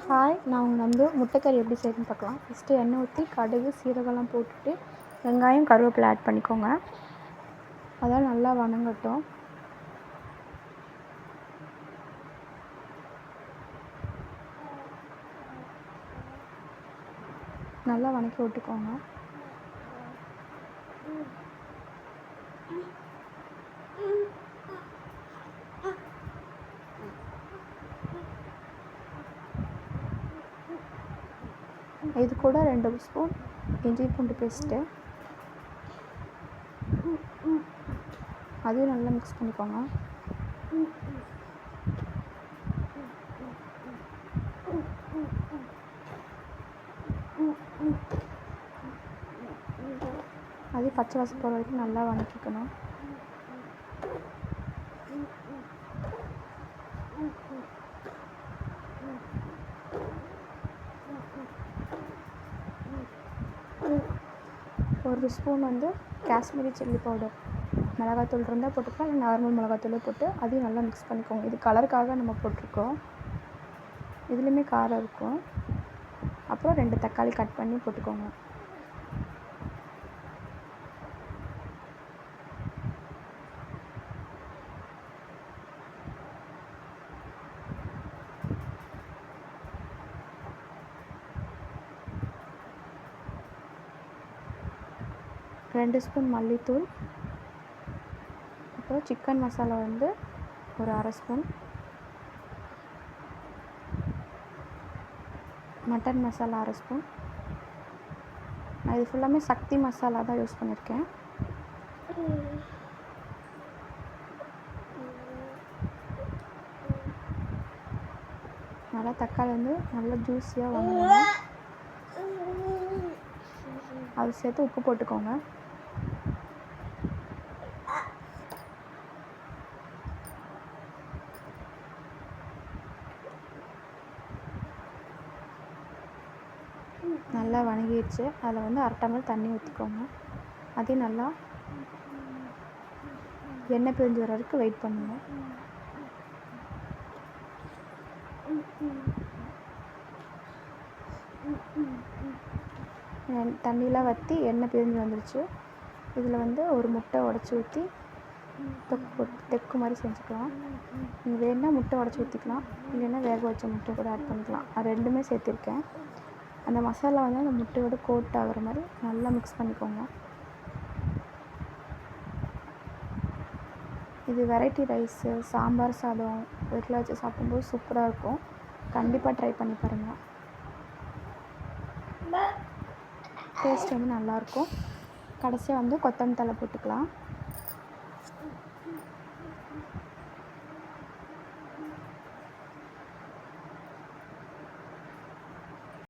Hi, நான் வந்து முட்டைக்கறி எப்படி செய்யணும்னு பார்க்கலாம். ஃபஸ்ட்டு எண்ணெய் ஊற்றி கடுகு சீரகம்லாம் போட்டுட்டு வெங்காயம் கருவேப்பிலை ஆட் பண்ணிக்கோங்க. அதெல்லாம் நல்லா வணங்கட்டும். நல்லா வணக்கி விட்டுக்கோங்க. இது கூட 2 ஸ்பூன் இஞ்சி பூண்டு பேஸ்ட்டு, அதையும் நல்லா மிக்ஸ் பண்ணிக்கோங்க. அது பச்சை வாசம் போகிற வரைக்கும் நல்லா வணக்கிக்கணும். ஒரு ஸ்பூன் வந்து காஷ்மீரி சில்லி பவுடர், மிளகாத்தூள் இருந்தால் போட்டுக்கலாம், இல்லை நார்மல் மிளகாத்தூளே போட்டு அதையும் நல்லா மிக்ஸ் பண்ணிக்கோங்க. இது கலருக்காக நம்ம போட்டிருக்கோம், இதுலேயுமே காரம் இருக்கும். அப்புறம் 2 தக்காளி கட் பண்ணி போட்டுக்கோங்க. ரெண்டு ஸ்பூன் மல்லித்தூள், அப்புறம் சிக்கன் மசாலா வந்து ஒரு 1/2 ஸ்பூன், மட்டன் மசாலா 1/2 ஸ்பூன். நான் இது ஃபுல்லாமே சக்தி மசாலா தான் யூஸ் பண்ணியிருக்கேன். நல்லா தக்காளி வந்து நல்லா ஜூஸியாக வாங்கணும். அது சேர்த்து உப்பு போட்டுக்கோங்க. நல்லா வணங்கிடுச்சு. அதில் வந்து 1/2 டம்ளர் தண்ணி ஊற்றிக்கோங்க. அதையும் நல்லா எண்ணெய் பிரிஞ்சு வர வரைக்கும் வெயிட் பண்ணுங்க. தண்ணியெலாம் வற்றி எண்ணெய் பிரிஞ்சு வந்துடுச்சு. இதில் வந்து ஒரு முட்டை உடச்சி ஊற்றி தெக்கு மாதிரி செஞ்சுக்கலாம். நீங்கள் வேணுன்னா முட்டை உடச்சி ஊற்றிக்கலாம், இல்லைன்னா வேக வச்ச முட்டை கூட ஆட் பண்ணிக்கலாம். அது ரெண்டுமே சேர்த்துருக்கேன். அந்த மசாலா வந்து அந்த முட்டையோட கோட் ஆகிற மாதிரி நல்லா மிக்ஸ் பண்ணிக்கோங்க. இது வெரைட்டி ரைஸு, சாம்பார் சாதம் வீட்டில் வச்சு சாப்பிடும்போது சூப்பராக இருக்கும். கண்டிப்பாக ட்ரை பண்ணி பாருங்கள். டேஸ்ட் வந்து நல்லாயிருக்கும். கடைசியாக வந்து கொத்தமல்லி தழை போட்டுக்கலாம்.